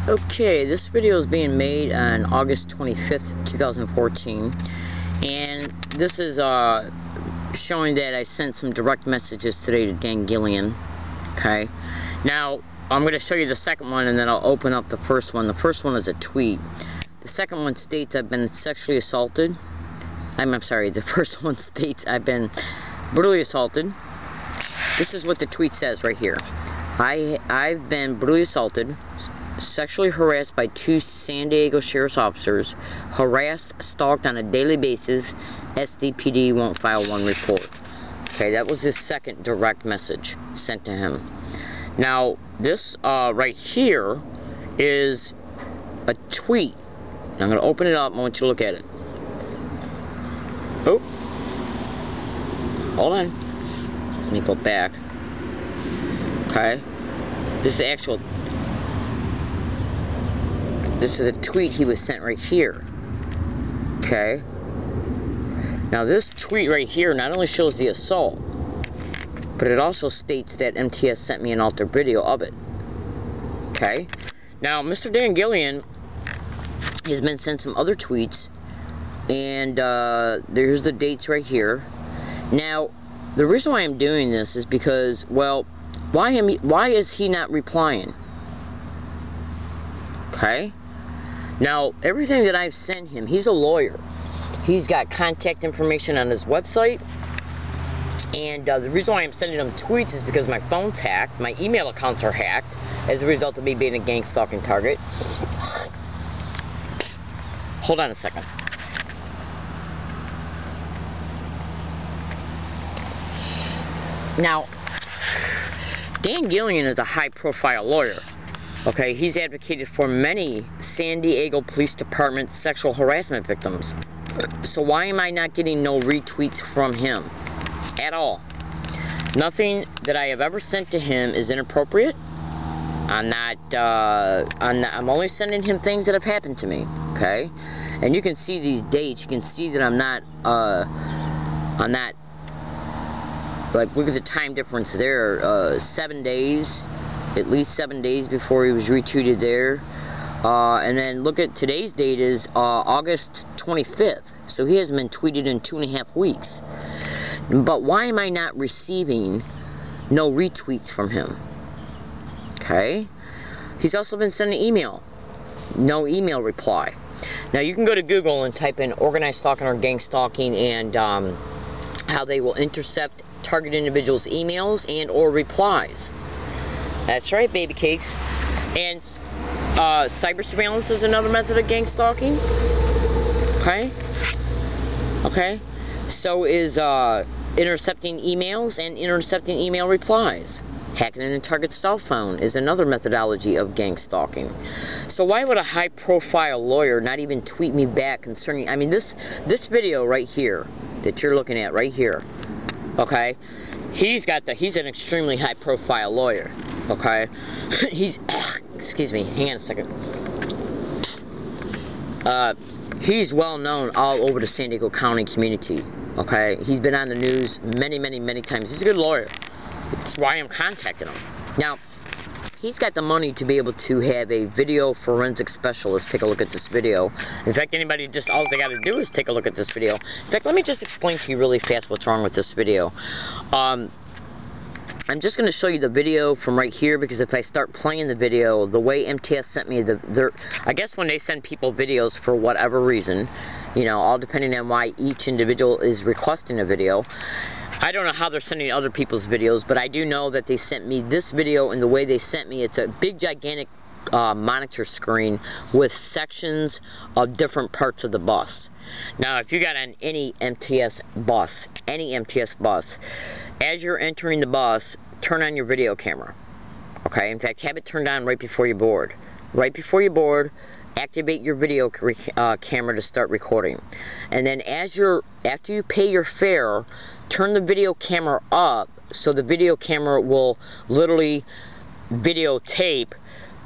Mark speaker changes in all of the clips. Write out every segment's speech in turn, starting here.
Speaker 1: Okay, this video is being made on August 25th, 2014, and this is showing that I sent some direct messages today to Dan Gillian. Okay, now I'm going to show you the second one, and then I'll open up the first one. The first one is a tweet. The second one states I've been sexually assaulted. I'm sorry, the first one states I've been brutally assaulted. This is what the tweet says right here. I've been brutally assaulted, sexually harassed by 2 San Diego sheriff's officers, harassed, stalked on a daily basis. SDPD won't file one report. Okay, that was his second direct message sent to him. Now, this right here is a tweet. I'm going to open it up and I want you to look at it. Oh, hold on. Let me go back. Okay, this is the actual. This is a tweet he was sent right here. Okay. Now this tweet right here not only shows the assault, but it also states that MTS sent me an altered video of it. Okay. Now Mr. Dan Gillian has been sent some other tweets, and there's the dates right here. Now, the reason why I'm doing this is because, well, why is he not replying? Okay. Now, everything that I've sent him, he's a lawyer. He's got contact information on his website. And the reason why I'm sending him tweets is because my phone's hacked. My email accounts are hacked as a result of me being a gang stalking target. Hold on a second. Now, Dan Gillian is a high-profile lawyer. Okay, he's advocated for many San Diego Police Department sexual harassment victims. So why am I not getting no retweets from him at all? Nothing that I have ever sent to him is inappropriate. I'm only sending him things that have happened to me. Okay, and you can see these dates. You can see that I'm not. Like, look at the time difference there. 7 days. At least 7 days before he was retweeted there. And then look at today's date is August 25th. So he hasn't been tweeted in 2.5 weeks. But why am I not receiving no retweets from him? Okay. He's also been sending email. No email reply. Now you can go to Google and type in organized stalking or gang stalking, and how they will intercept target individuals' emails and or replies. That's right, baby cakes. And cyber surveillance is another method of gang stalking. Okay? Okay? So is intercepting emails and intercepting email replies. Hacking in a target's cell phone is another methodology of gang stalking. So why would a high-profile lawyer not even tweet me back concerning... I mean, this video right here that you're looking at right here, okay? He's an extremely high-profile lawyer. Okay, excuse me, hang on a second. He's well known all over the San Diego County community. Okay, he's been on the news many times. He's a good lawyer. That's why I'm contacting him. Now, he's got the money to be able to have a video forensic specialist take a look at this video. In fact, anybody, just all they got to do is take a look at this video. In fact, let me just explain to you really fast what's wrong with this video. I'm just going to show you the video from right here, because if I start playing the video, the way MTS sent me I guess when they send people videos for whatever reason, you know, all depending on why each individual is requesting a video. I don't know how they're sending other people's videos, but I do know that they sent me this video, and the way they sent me, it's a big gigantic monitor screen with sections of different parts of the bus. Now, if you got on any MTS bus, as you're entering the bus, turn on your video camera. Okay, in fact, have it turned on right before you board. Right before you board, activate your video camera to start recording. And then after you pay your fare, turn the video camera up so the video camera will literally videotape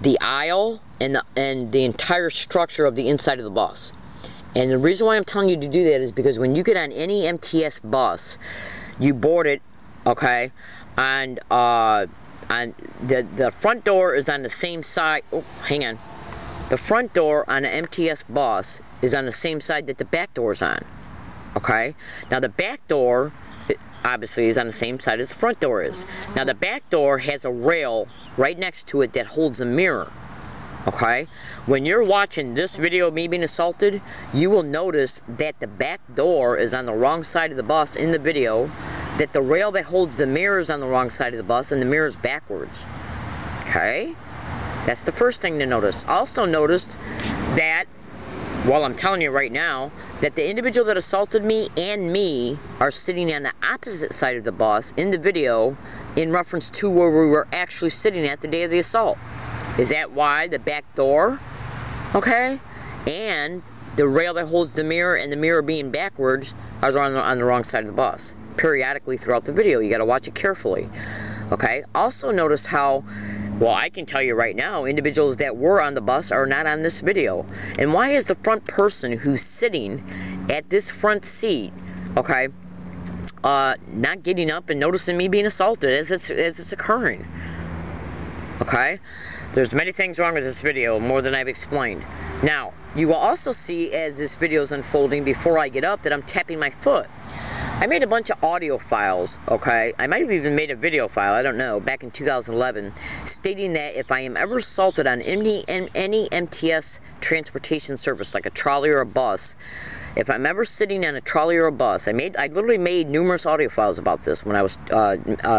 Speaker 1: the aisle and the entire structure of the inside of the bus. And the reason why I'm telling you to do that is because when you get on any MTS bus, you board it, okay, and the front door is on the same side. Oh, hang on. the front door on an MTS bus is on the same side that the back door is on. Okay? Now the back door obviously is on the same side as the front door is. Now the back door has a rail right next to it that holds a mirror. Okay? When you're watching this video of me being assaulted, you will notice that the back door is on the wrong side of the bus in the video, that the rail that holds the mirror is on the wrong side of the bus, and the mirror is backwards. Okay? That's the first thing to notice. Also noticed that, well, I'm telling you right now, that the individual that assaulted me and me are sitting on the opposite side of the bus in the video in reference to where we were actually sitting at the day of the assault. Is that why the back door, okay, and the rail that holds the mirror and the mirror being backwards are on the wrong side of the bus? Periodically throughout the video, you got to watch it carefully. Okay, also notice how, well, I can tell you right now, individuals that were on the bus are not on this video. And why is the front person who's sitting at this front seat, okay, not getting up and noticing me being assaulted as it's occurring? Okay, there's many things wrong with this video, more than I've explained. Now, you will also see as this video is unfolding before I get up that I'm tapping my foot. I made a bunch of audio files, okay? I might have even made a video file, I don't know, back in 2011, stating that if I am ever assaulted on any MTS transportation service, like a trolley or a bus, if I'm ever sitting on a trolley or a bus, I literally made numerous audio files about this when I was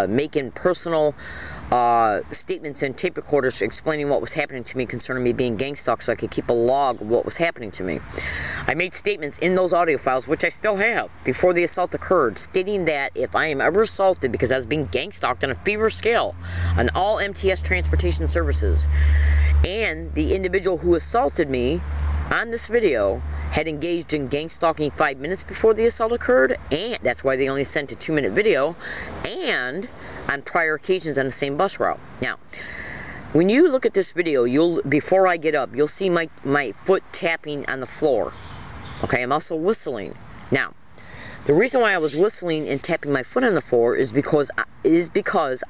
Speaker 1: making personal statements and tape recorders explaining what was happening to me concerning me being gang stalked, so I could keep a log of what was happening to me. I made statements in those audio files, which I still have, before the assault occurred, stating that if I am ever assaulted because I was being gang stalked on a fever scale on all MTS transportation services, and the individual who assaulted me on this video had engaged in gang stalking 5 minutes before the assault occurred, and that's why they only sent a 2-minute video, and on prior occasions on the same bus route. Now, when you look at this video, before I get up, you'll see my foot tapping on the floor. Okay, I'm also whistling. Now, the reason why I was whistling and tapping my foot on the floor is because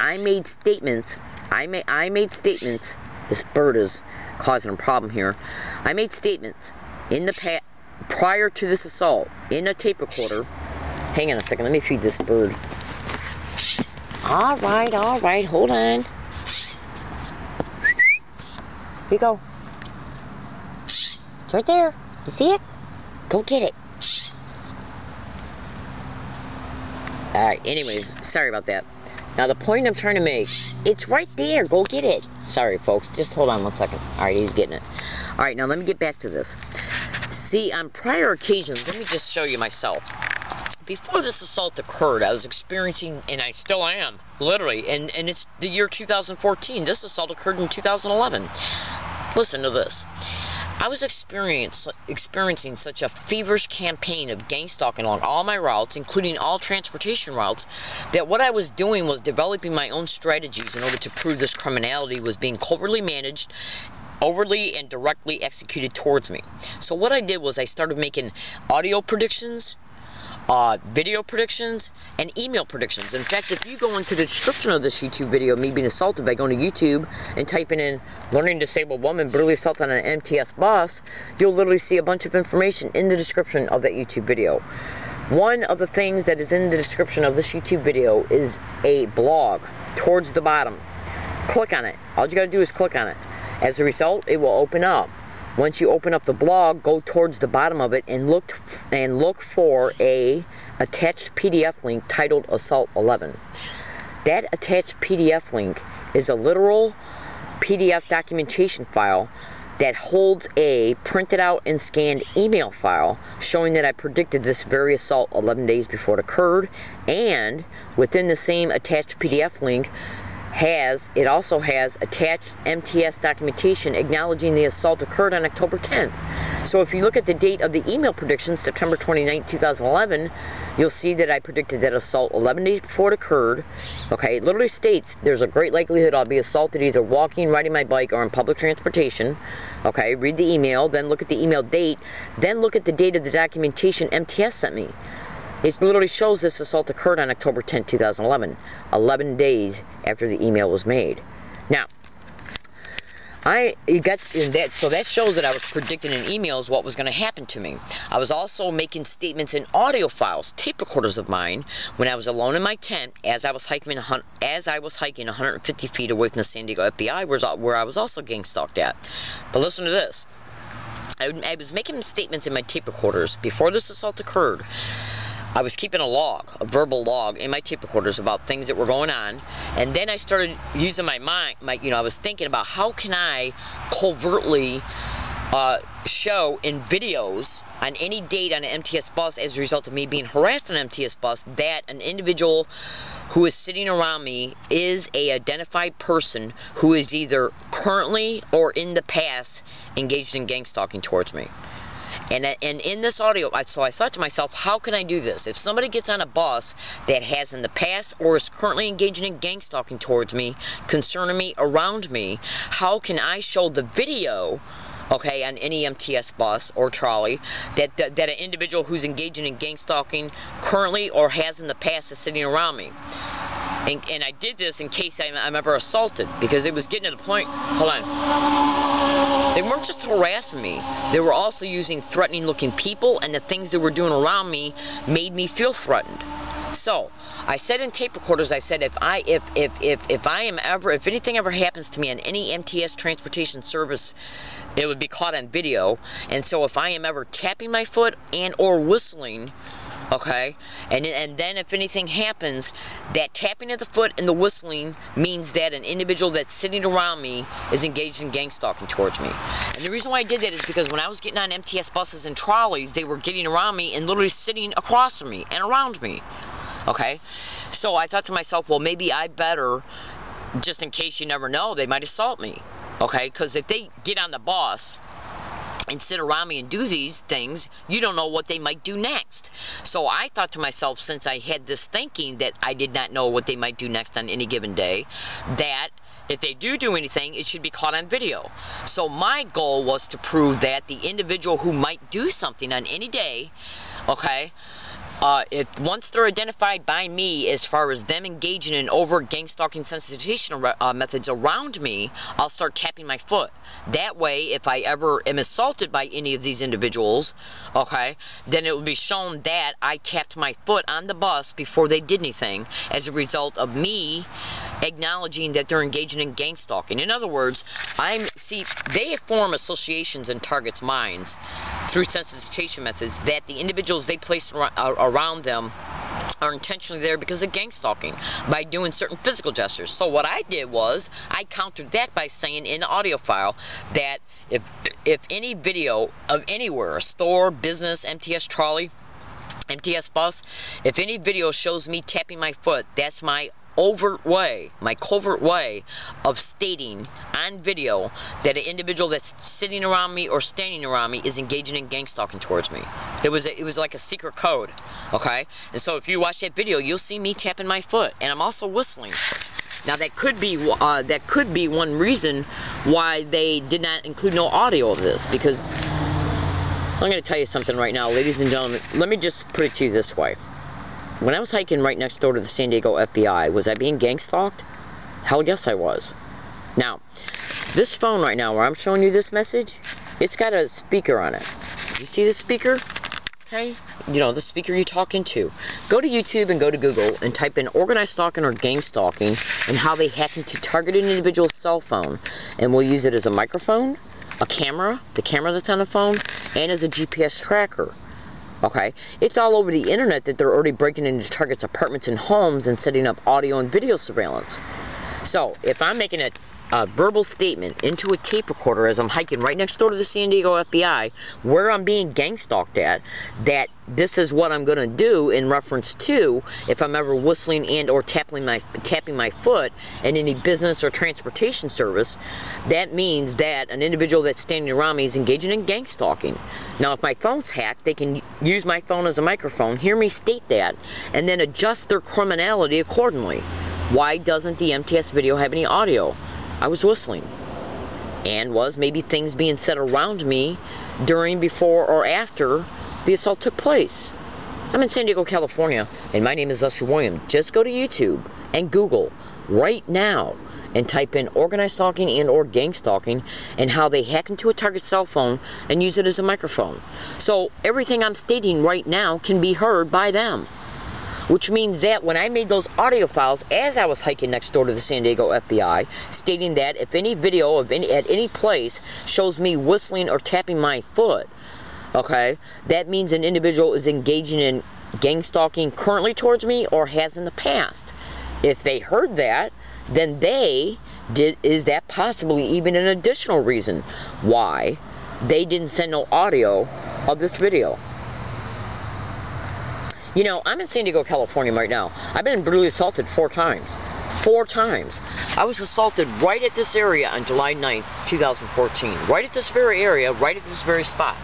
Speaker 1: I made statements. I made statements. This bird is causing a problem here. I made statements in the prior to this assault in a tape recorder. Hang on a second, let me feed this bird. All right, hold on. Here you go. It's right there. You see it? Go get it. Alright, anyways, sorry about that. Now the point I'm trying to make, it's right there. Go get it. Sorry, folks. Just hold on one second. Alright, he's getting it. Alright, now let me get back to this. See, on prior occasions, let me just show you myself. Before this assault occurred, I was experiencing, and I still am, literally, and it's the year 2014. This assault occurred in 2011. Listen to this. I was experiencing such a feverish campaign of gang stalking along all my routes, including all transportation routes, that what I was doing was developing my own strategies in order to prove this criminality was being covertly managed, overtly and directly executed towards me. So what I did was I started making audio predictions, video predictions, and email predictions. In fact, if you go into the description of this YouTube video, me being assaulted, by going to YouTube and typing in "learning disabled woman brutally assaulted on an MTS bus," you'll literally see a bunch of information in the description of that YouTube video. One of the things that is in the description of this YouTube video is a blog towards the bottom. Click on it. All you gotta do is click on it. As a result, it will open up. Once you open up the blog, go towards the bottom of it and look for a attached PDF link titled Assault 11. That attached PDF link is a literal PDF documentation file that holds a printed out and scanned email file showing that I predicted this very assault 11 days before it occurred, and within the same attached PDF link it also has attached MTS documentation acknowledging the assault occurred on October 10th. So if you look at the date of the email prediction, September 29, 2011, you'll see that I predicted that assault 11 days before it occurred. Okay, it literally states there's a great likelihood I'll be assaulted either walking, riding my bike, or on public transportation. Okay, read the email, then look at the email date, then look at the date of the documentation MTS sent me. It literally shows this assault occurred on October 10, 2011, 11 days after the email was made. Now, So that shows that I was predicting in emails what was going to happen to me. I was also making statements in audio files, tape recorders of mine, when I was alone in my tent as I was hiking 150 feet away from the San Diego FBI, where I was also gang stalked at. But listen to this. I was making statements in my tape recorders before this assault occurred. I was keeping a verbal log in my tape recorders about things that were going on, and then I started using my mind. I was thinking about how can I covertly show in videos on any date on an MTS bus as a result of me being harassed on an MTS bus that an individual who is sitting around me is a identified person who is either currently or in the past engaged in gang stalking towards me. And in this audio, so I thought to myself, how can I do this? If somebody gets on a bus that has in the past or is currently engaging in gang stalking towards me, concerning me, around me, how can I show the video, okay, on any MTS bus or trolley, that an individual who's engaging in gang stalking currently or has in the past is sitting around me? And I did this in case I'm ever assaulted, because it was getting to the point, hold on, they weren't just harassing me, they were also using threatening looking people, and the things they were doing around me made me feel threatened. So I said in tape recorders, I said if anything ever happens to me on any MTS transportation service, it would be caught on video. And so if I am ever tapping my foot and or whistling, okay, and then if anything happens, that tapping of the foot and the whistling means that an individual that's sitting around me is engaged in gang stalking towards me. And the reason why I did that is because when I was getting on MTS buses and trolleys, they were getting around me and literally sitting across from me and around me. Okay, so I thought to myself, well, maybe I better, just in case, you never know, they might assault me. Okay, because if they get on the bus and sit around me and do these things, you don't know what they might do next. So I thought to myself, since I had this thinking that I did not know what they might do next on any given day, that if they do anything, it should be caught on video. So my goal was to prove that the individual who might do something on any day, okay, once they're identified by me as far as them engaging in overt gang stalking sensitization methods around me, I'll start tapping my foot. That way, if I ever am assaulted by any of these individuals, okay, then it will be shown that I tapped my foot on the bus before they did anything as a result of me acknowledging that they're engaging in gang stalking. In other words, they form associations in targets' minds through sensitization methods that the individuals they place around them are intentionally there because of gang stalking by doing certain physical gestures. So what I did was I countered that by saying in the audio file that if any video of anywhere, a store, business, MTS trolley, MTS bus, if any video shows me tapping my foot, that's my overt way, my covert way of stating on video that an individual that's sitting around me or standing around me is engaging in gang stalking towards me. It was like a secret code, okay? And so if you watch that video, you'll see me tapping my foot, and I'm also whistling. Now that could be one reason why they did not include no audio of this, because I'm going to tell you something right now, ladies and gentlemen. Let me just put it to you this way. When I was hiking right next door to the San Diego FBI, was I being gang stalked? Hell yes, I was. Now, this phone right now, where I'm showing you this message, it's got a speaker on it. You see the speaker? Okay? You know, the speaker you're talking to. Go to YouTube and go to Google and type in organized stalking or gang stalking and how they happen to target an individual's cell phone. And we'll use it as a microphone, a camera, the camera that's on the phone, and as a GPS tracker. Okay, it's all over the internet that they're already breaking into targets' apartments and homes and setting up audio and video surveillance. So if I'm making a verbal statement into a tape recorder as I'm hiking right next door to the San Diego FBI, where I'm being gang stalked at, that this is what I'm going to do in reference to if I'm ever whistling and or tapping my foot in any business or transportation service, that means that an individual that's standing around me is engaging in gang stalking. Now, if my phone's hacked, they can use my phone as a microphone, hear me state that, and then adjust their criminality accordingly. Why doesn't the MTS video have any audio? I was whistling. And was maybe things being said around me during, before, or after the assault took place. I'm in San Diego, California, and my name is Leslie William. Just go to YouTube and Google right now and type in organized stalking and or gang stalking, and how they hack into a target's cell phone and use it as a microphone. So everything I'm stating right now can be heard by them. Which means that when I made those audio files as I was hiking next door to the San Diego FBI, stating that if any video of at any place shows me whistling or tapping my foot, okay, that means an individual is engaging in gang stalking currently towards me or has in the past. If they heard that, then is that possibly even an additional reason why they didn't send no audio of this video? You know, I'm in San Diego, California right now. I've been brutally assaulted 4 times. 4 times. I was assaulted right at this area on July 9th, 2014. Right at this very area, right at this very spot.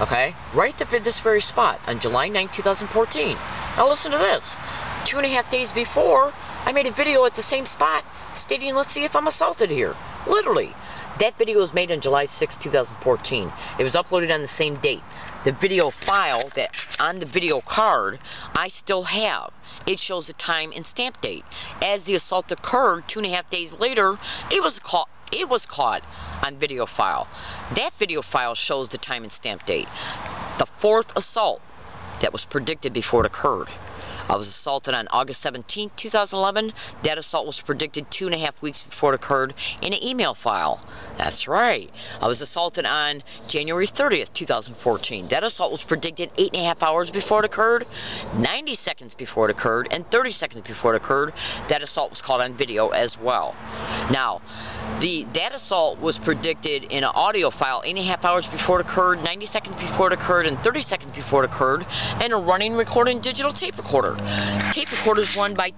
Speaker 1: Okay? Right at this very spot on July 9th, 2014. Now listen to this. 2.5 days before, I made a video at the same spot stating, let's see if I'm assaulted here. Literally. That video was made on July 6, 2014. It was uploaded on the same date. The video file that on the video card I still have. It shows the time and stamp date. As the assault occurred 2.5 days later, it was caught on video file. That video file shows the time and stamp date. The 4th assault that was predicted before it occurred. I was assaulted on August 17, 2011. That assault was predicted 2.5 weeks before it occurred in an email file. That's right. I was assaulted on January 30th, 2014. That assault was predicted 8.5 hours before it occurred, 90 seconds before it occurred, and 30 seconds before it occurred. That assault was caught on video as well. Now, that assault was predicted in an audio file 8.5 hours before it occurred, 90 seconds before it occurred, and 30 seconds before it occurred, and a running recording digital tape recorder. Tape recorders run by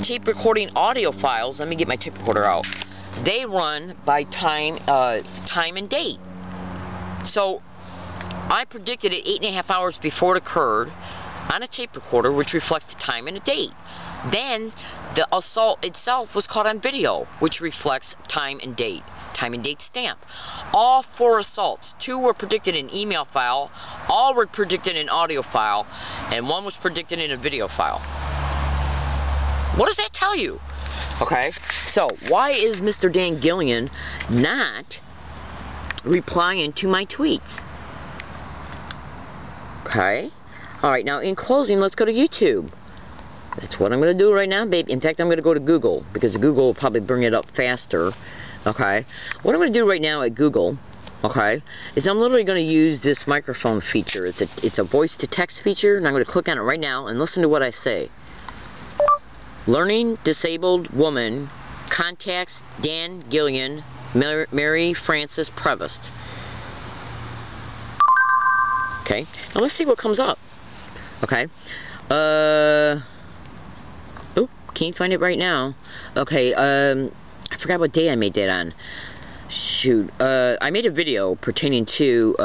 Speaker 1: tape recording audio files. Let me get my tape recorder out. They run by time and date. So I predicted it 8.5 hours before it occurred on a tape recorder, which reflects the time and the date. Then the assault itself was caught on video, which reflects time and date stamp. All 4 assaults, 2 were predicted in email file, all were predicted in audio file, and 1 was predicted in a video file. What does that tell you? Okay, so why is Mr. Dan Gillian not replying to my tweets? Okay, alright, now in closing, let's go to YouTube. That's what I'm going to do right now, babe. In fact, I'm going to go to Google, because Google will probably bring it up faster. Okay, what I'm going to do right now at Google, okay, is I'm literally going to use this microphone feature. It's a voice-to-text feature, and I'm going to click on it right now and listen to what I say. Learning disabled woman contacts Dan Gillian, Mary Frances Prevost. Okay, now let's see what comes up. Okay, oh, can't find it right now. Okay, I forgot what day I made that on. Shoot, I made a video pertaining to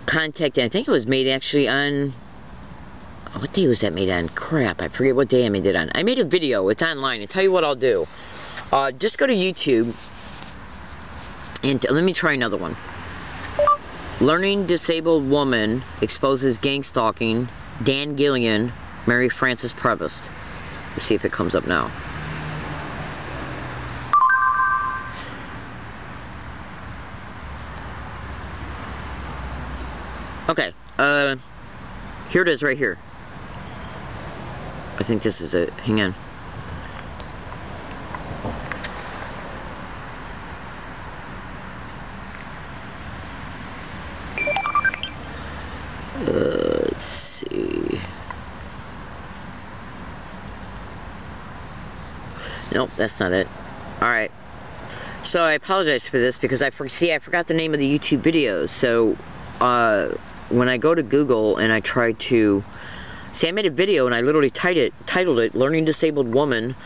Speaker 1: contact. I think it was made actually on, what day was that made on? Crap, I forget what day I made it on. I made a video, it's online, and tell you what I'll do. Just go to YouTube, and let me try another one. Learning disabled woman exposes gang stalking, Dan Gillian, Mary Frances Prevost. Let's see if it comes up now. Okay, here it is right here. I think this is it. Hang on. Let's see. Nope, that's not it. Alright. So I apologize for this because I forgot the name of the YouTube videos. So, when I go to Google and I try to... See, I made a video and I literally titled it, Learning Disabled Woman,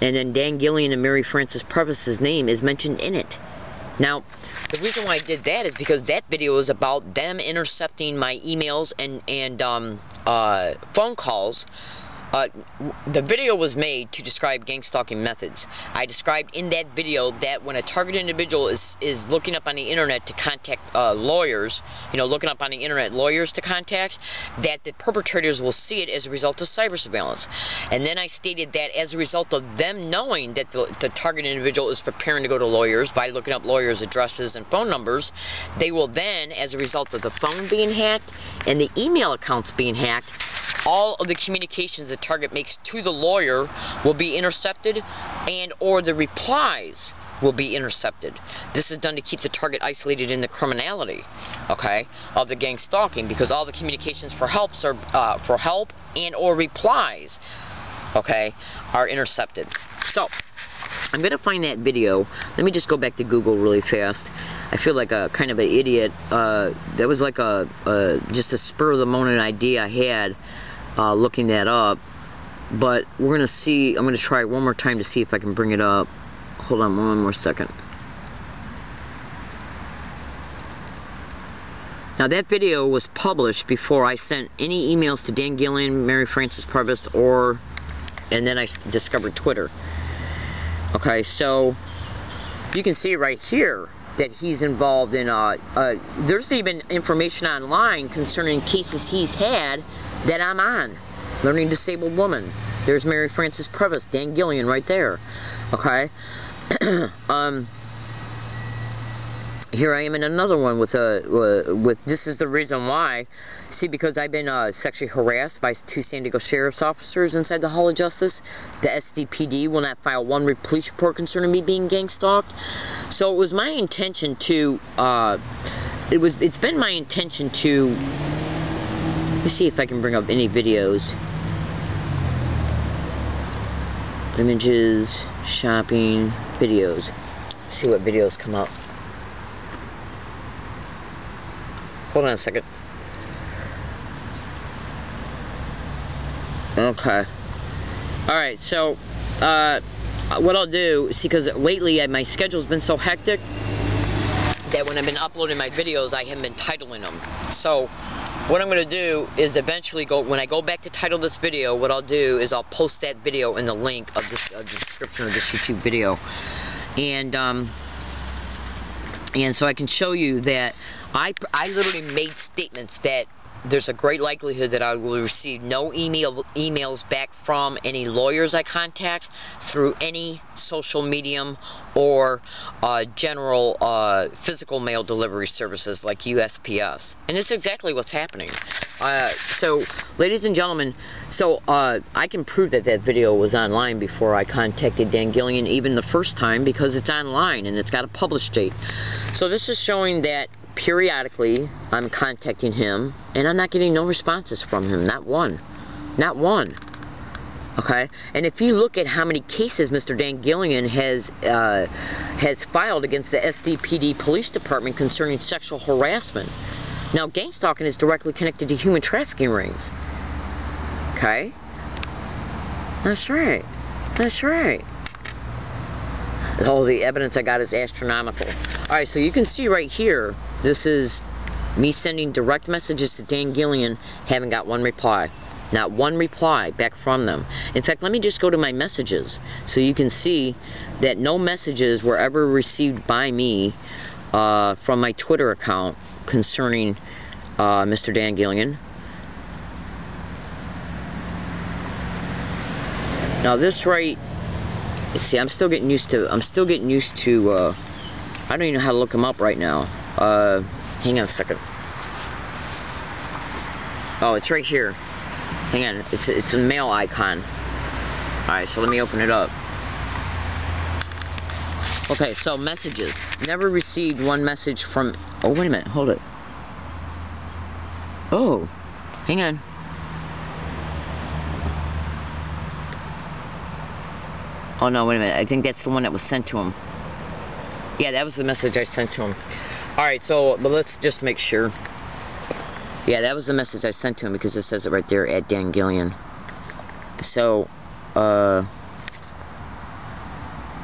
Speaker 1: and then Dan Gillian and Mary Frances Prevost's name is mentioned in it. Now, the reason why I did that is because that video is about them intercepting my emails and phone calls the video was made to describe gang stalking methods. I described in that video that when a target individual is looking up on the internet to contact lawyers, looking up on the internet lawyers to contact, that the perpetrators will see it as a result of cyber surveillance. And then I stated that as a result of them knowing that the target individual is preparing to go to lawyers by looking up lawyers' addresses and phone numbers, they will then, as a result of the phone being hacked and the email accounts being hacked, all of the communications the target makes to the lawyer will be intercepted, and or the replies will be intercepted. This is done to keep the target isolated in the criminality, okay, of the gang stalking, because all the communications for help and or replies, okay, are intercepted. So I'm gonna find that video. Let me just go back to Google really fast. I feel like a kind of an idiot. That was like just a spur of the moment idea I had looking that up. But we're gonna see. I'm gonna try one more time to see if I can bring it up. Hold on one more second. Now that video was published before I sent any emails to Dan Gillian, Mary Frances Prevost, and then I discovered Twitter. Okay, so you can see right here that he's involved in, there's even information online concerning cases he's had that I'm on. Learning Disabled Woman. There's Mary Frances Prevost, Dan Gillian right there. Okay? Here I am in another one with This Is the Reason Why. See, because I've been sexually harassed by 2 San Diego sheriff's officers inside the Hall of Justice, the SDPD will not file one police report concerning me being gang stalked. So it was my intention to, it's been my intention to, let me see if I can bring up any videos. Images, shopping, videos. See what videos come up. Hold on a second. Okay. Alright, so, what I'll do, see, because lately my schedule's been so hectic that when I've been uploading my videos, I haven't been titling them. So, what I'm going to do is eventually when I go back to title this video, what I'll do is I'll post that video in the link of the description of this YouTube video. And so I can show you that I literally made statements that there's a great likelihood that I will receive no emails back from any lawyers I contact through any social medium or general physical mail delivery services like USPS. And it's exactly what's happening. So, ladies and gentlemen, so I can prove that that video was online before I contacted Dan Gillian, even the first time, because it's online and it's got a published date. So this is showing that periodically I'm contacting him and I'm not getting no responses from him, not one. Not one. Okay? And if you look at how many cases Mr. Dan Gillian has filed against the SDPD Police Department concerning sexual harassment. Now, gang stalking is directly connected to human trafficking rings. Okay? That's right. That's right. All the evidence I got is astronomical. Alright, so you can see right here, this is me sending direct messages to Dan Gillian, haven't got one reply. Not one reply back from them. In fact, let me just go to my messages so you can see that no messages were ever received by me from my Twitter account concerning Mr. Dan Gillian. Now this right, see, I'm still getting used to, I don't even know how to look him up right now. Hang on a second. Oh, it's right here. Hang on, it's a mail icon. Alright, so let me open it up. Okay, so messages. Never received one message from, oh, wait a minute, hold it. Oh, hang on. Oh no, wait a minute, I think that's the one that was sent to him. Yeah, that was the message I sent to him. Alright, so, but let's just make sure. Yeah, that was the message I sent to him because it says it right there, at Dan Gillian. So,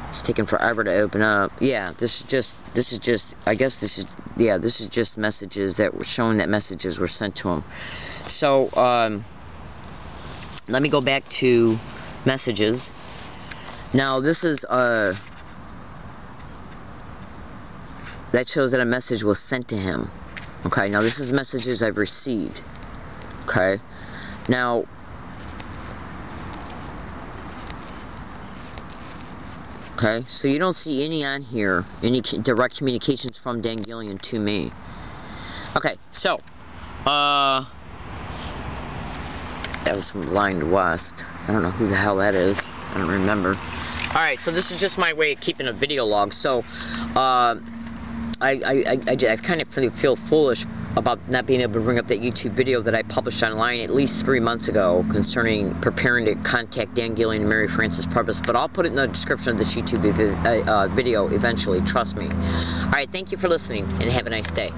Speaker 1: it's taking forever to open up. Yeah, this is just, I guess this is, yeah, this is just messages that were showing that messages were sent to him. So, let me go back to messages. Now this is that shows that a message was sent to him. Okay, now this is messages I've received. Okay, now okay, so you don't see any on here, any direct communications from Dan Gillian to me. Okay, so that was from Blind West. I don't know who the hell that is. I don't remember. Alright, so this is just my way of keeping a video log. So I kind of feel foolish about not being able to bring up that YouTube video that I published online at least 3 months ago concerning preparing to contact Dan Gillian and Mary Frances Purvis, but I'll put it in the description of this YouTube video eventually, trust me. Alright, thank you for listening, and have a nice day.